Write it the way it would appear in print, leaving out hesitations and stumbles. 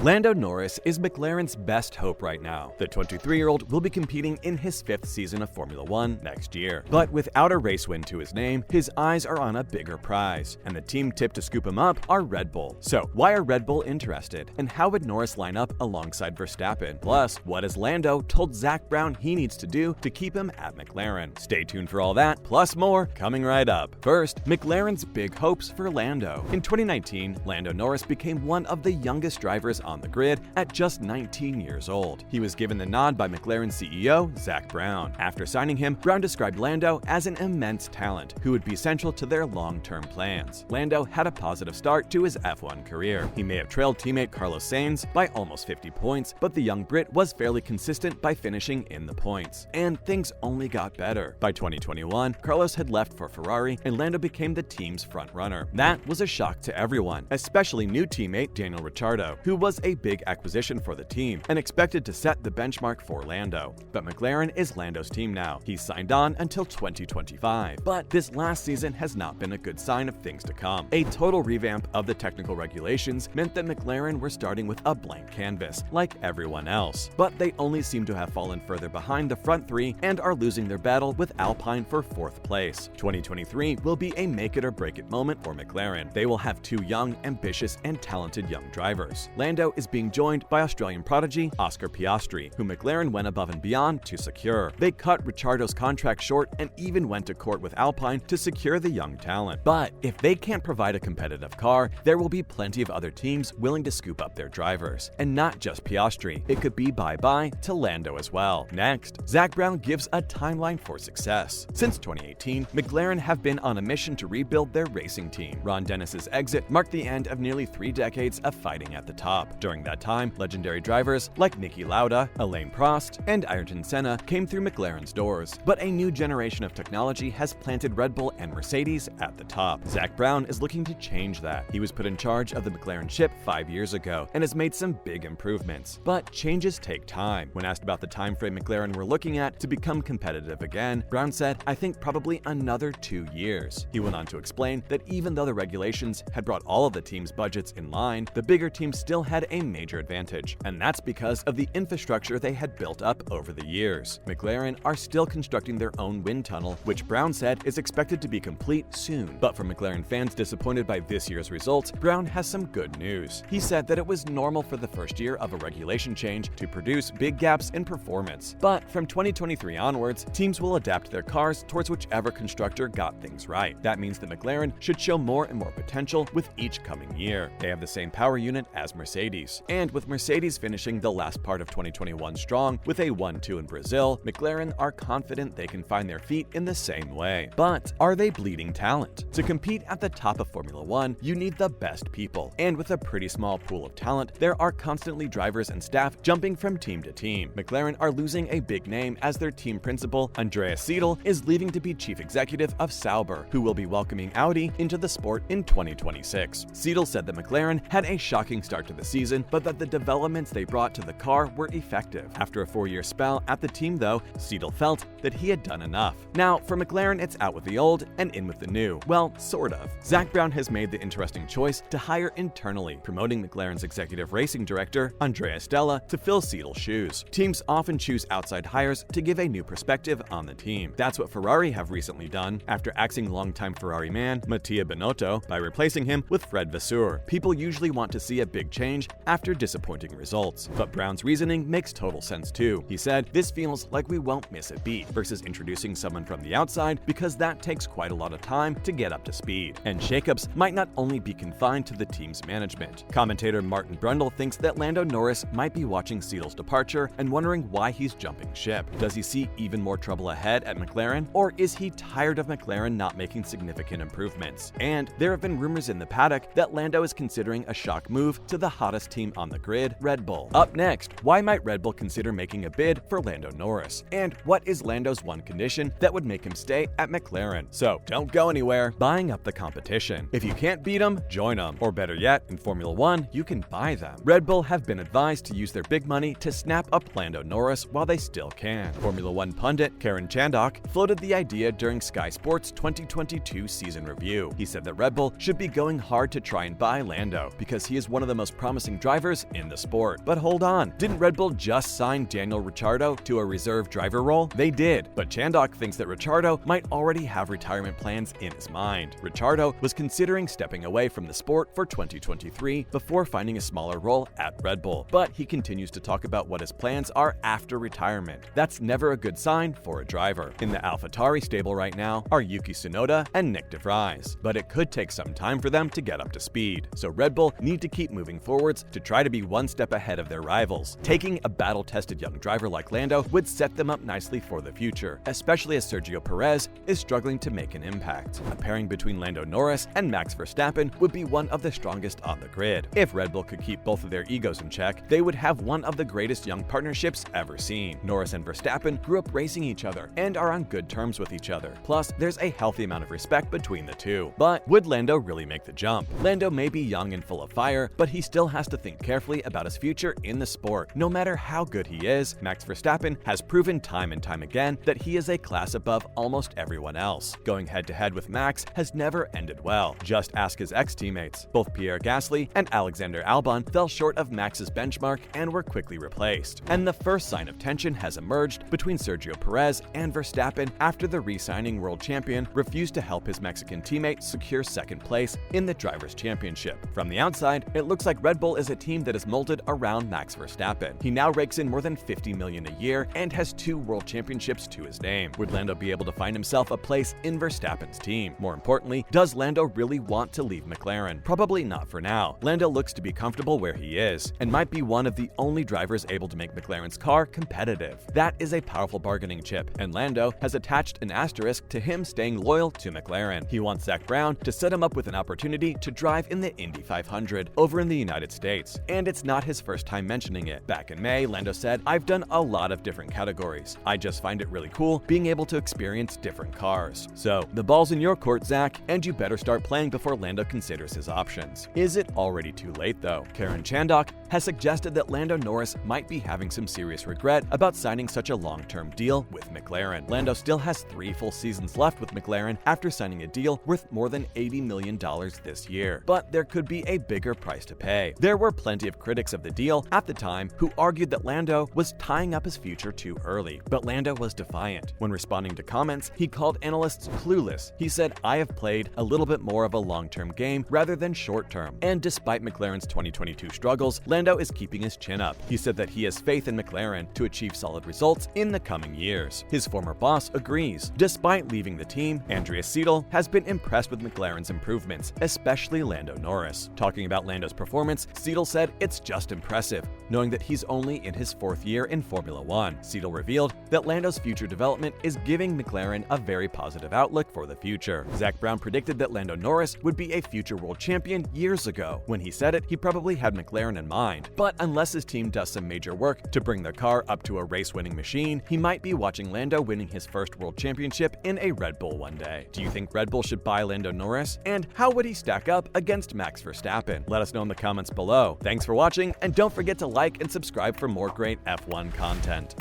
Lando Norris is McLaren's best hope right now. The 23-year-old will be competing in his 5th season of Formula One next year. But without a race win to his name, his eyes are on a bigger prize, and the team tipped to scoop him up are Red Bull. So why are Red Bull interested, and how would Norris line up alongside Verstappen? Plus, what has Lando told Zak Brown he needs to do to keep him at McLaren? Stay tuned for all that, plus more, coming right up. First, McLaren's big hopes for Lando. In 2019, Lando Norris became one of the youngest drivers on the grid at just 19 years old. He was given the nod by McLaren CEO Zak Brown. After signing him, Brown described Lando as an immense talent who would be central to their long-term plans. Lando had a positive start to his F1 career. He may have trailed teammate Carlos Sainz by almost 50 points, but the young Brit was fairly consistent by finishing in the points. And things only got better. By 2021, Carlos had left for Ferrari and Lando became the team's front-runner. That was a shock to everyone, especially new teammate Daniel Ricciardo, who was a big acquisition for the team and expected to set the benchmark for Lando. But McLaren is Lando's team now. He's signed on until 2025. But this last season has not been a good sign of things to come. A total revamp of the technical regulations meant that McLaren were starting with a blank canvas, like everyone else. But they only seem to have fallen further behind the front three and are losing their battle with Alpine for 4th place. 2023 will be a make-it-or-break-it moment for McLaren. They will have 2 young, ambitious, and talented young drivers. Lando is being joined by Australian prodigy Oscar Piastri, who McLaren went above and beyond to secure. They cut Ricciardo's contract short and even went to court with Alpine to secure the young talent. But if they can't provide a competitive car, there will be plenty of other teams willing to scoop up their drivers. And not just Piastri, it could be bye-bye to Lando as well. Next, Zak Brown gives a timeline for success. Since 2018, McLaren have been on a mission to rebuild their racing team. Ron Dennis's exit marked the end of nearly 3 decades of fighting at the top. During that time, legendary drivers like Niki Lauda, Alain Prost, and Ayrton Senna came through McLaren's doors. But a new generation of technology has planted Red Bull and Mercedes at the top. Zak Brown is looking to change that. He was put in charge of the McLaren ship 5 years ago and has made some big improvements. But changes take time. When asked about the time frame McLaren were looking at to become competitive again, Brown said, "I think probably another 2 years." He went on to explain that even though the regulations had brought all of the team's budgets in line, the bigger team still had a major advantage, and that's because of the infrastructure they had built up over the years. McLaren are still constructing their own wind tunnel, which Brown said is expected to be complete soon. But for McLaren fans disappointed by this year's results, Brown has some good news. He said that it was normal for the first year of a regulation change to produce big gaps in performance. But from 2023 onwards, teams will adapt their cars towards whichever constructor got things right. That means that McLaren should show more and more potential with each coming year. They have the same power unit as Mercedes. And with Mercedes finishing the last part of 2021 strong with a 1-2 in Brazil, McLaren are confident they can find their feet in the same way. But are they bleeding talent? To compete at the top of Formula One, you need the best people. And with a pretty small pool of talent, there are constantly drivers and staff jumping from team to team. McLaren are losing a big name as their team principal, Andreas Seidl, is leaving to be chief executive of Sauber, who will be welcoming Audi into the sport in 2026. Seidl said that McLaren had a shocking start to the season, but that the developments they brought to the car were effective. After a 4-year spell at the team, though, Seidl felt that he had done enough. Now, for McLaren, it's out with the old and in with the new. Well, sort of. Zak Brown has made the interesting choice to hire internally, promoting McLaren's executive racing director, Andrea Stella, to fill Seidl's shoes. Teams often choose outside hires to give a new perspective on the team. That's what Ferrari have recently done, after axing longtime Ferrari man Mattia Binotto by replacing him with Fred Vasseur. People usually want to see a big change after disappointing results. But Brown's reasoning makes total sense too. He said, "This feels like we won't miss a beat versus introducing someone from the outside, because that takes quite a lot of time to get up to speed. And shakeups might not only be confined to the team's management." Commentator Martin Brundle thinks that Lando Norris might be watching Seidl's departure and wondering why he's jumping ship. Does he see even more trouble ahead at McLaren, or is he tired of McLaren not making significant improvements? And there have been rumors in the paddock that Lando is considering a shock move to the hottest team on the grid, Red Bull. Up next, why might Red Bull consider making a bid for Lando Norris? And what is Lando's one condition that would make him stay at McLaren? So don't go anywhere. Buying up the competition. If you can't beat them, join them. Or better yet, in Formula One, you can buy them. Red Bull have been advised to use their big money to snap up Lando Norris while they still can. Formula One pundit Karen Chandok floated the idea during Sky Sports' 2022 season review. He said that Red Bull should be going hard to try and buy Lando because he is one of the most promising young drivers in the sport. But hold on, didn't Red Bull just sign Daniel Ricciardo to a reserve driver role? They did, but Chandok thinks that Ricciardo might already have retirement plans in his mind. Ricciardo was considering stepping away from the sport for 2023 before finding a smaller role at Red Bull, but he continues to talk about what his plans are after retirement. That's never a good sign for a driver. In the AlphaTauri stable right now are Yuki Tsunoda and Nick de Vries, but it could take some time for them to get up to speed, so Red Bull need to keep moving forwards to try to be one step ahead of their rivals. Taking a battle-tested young driver like Lando would set them up nicely for the future, especially as Sergio Perez is struggling to make an impact. A pairing between Lando Norris and Max Verstappen would be one of the strongest on the grid. If Red Bull could keep both of their egos in check, they would have one of the greatest young partnerships ever seen. Norris and Verstappen grew up racing each other and are on good terms with each other. Plus, there's a healthy amount of respect between the two. But would Lando really make the jump? Lando may be young and full of fire, but he still has to think carefully about his future in the sport. No matter how good he is, Max Verstappen has proven time and time again that he is a class above almost everyone else. Going head-to-head with Max has never ended well. Just ask his ex-teammates. Both Pierre Gasly and Alexander Albon fell short of Max's benchmark and were quickly replaced. And the first sign of tension has emerged between Sergio Perez and Verstappen after the re-signing world champion refused to help his Mexican teammate secure second place in the Drivers' Championship. From the outside, it looks like Red Bull is a team that is molded around Max Verstappen. He now rakes in more than $50 million a year and has 2 world championships to his name. Would Lando be able to find himself a place in Verstappen's team? More importantly, does Lando really want to leave McLaren? Probably not for now. Lando looks to be comfortable where he is and might be one of the only drivers able to make McLaren's car competitive. That is a powerful bargaining chip, and Lando has attached an asterisk to him staying loyal to McLaren. He wants Zak Brown to set him up with an opportunity to drive in the Indy 500 over in the United States, and it's not his first time mentioning it. Back in May, Lando said, "I've done a lot of different categories. I just find it really cool being able to experience different cars." So, the ball's in your court, Zach, and you better start playing before Lando considers his options. Is it already too late, though? Karen Chandok has suggested that Lando Norris might be having some serious regret about signing such a long-term deal with McLaren. Lando still has 3 full seasons left with McLaren after signing a deal worth more than $80 million this year. But there could be a bigger price to pay. There were plenty of critics of the deal at the time who argued that Lando was tying up his future too early. But Lando was defiant. When responding to comments, he called analysts clueless. He said, "I have played a little bit more of a long-term game rather than short-term." And despite McLaren's 2022 struggles, Lando is keeping his chin up. He said that he has faith in McLaren to achieve solid results in the coming years. His former boss agrees. Despite leaving the team, Andrea Seidel has been impressed with McLaren's improvements, especially Lando Norris. Talking about Lando's performance, Seidel said it's just impressive, knowing that he's only in his 4th year in Formula One. Seidel revealed that Lando's future development is giving McLaren a very positive outlook for the future. Zak Brown predicted that Lando Norris would be a future world champion years ago. When he said it, he probably had McLaren in mind. But unless his team does some major work to bring their car up to a race-winning machine, he might be watching Lando winning his first world championship in a Red Bull one day. Do you think Red Bull should buy Lando Norris? And how would he stack up against Max Verstappen? Let us know in the comments below. Thanks for watching, and don't forget to like and subscribe for more great F1 content.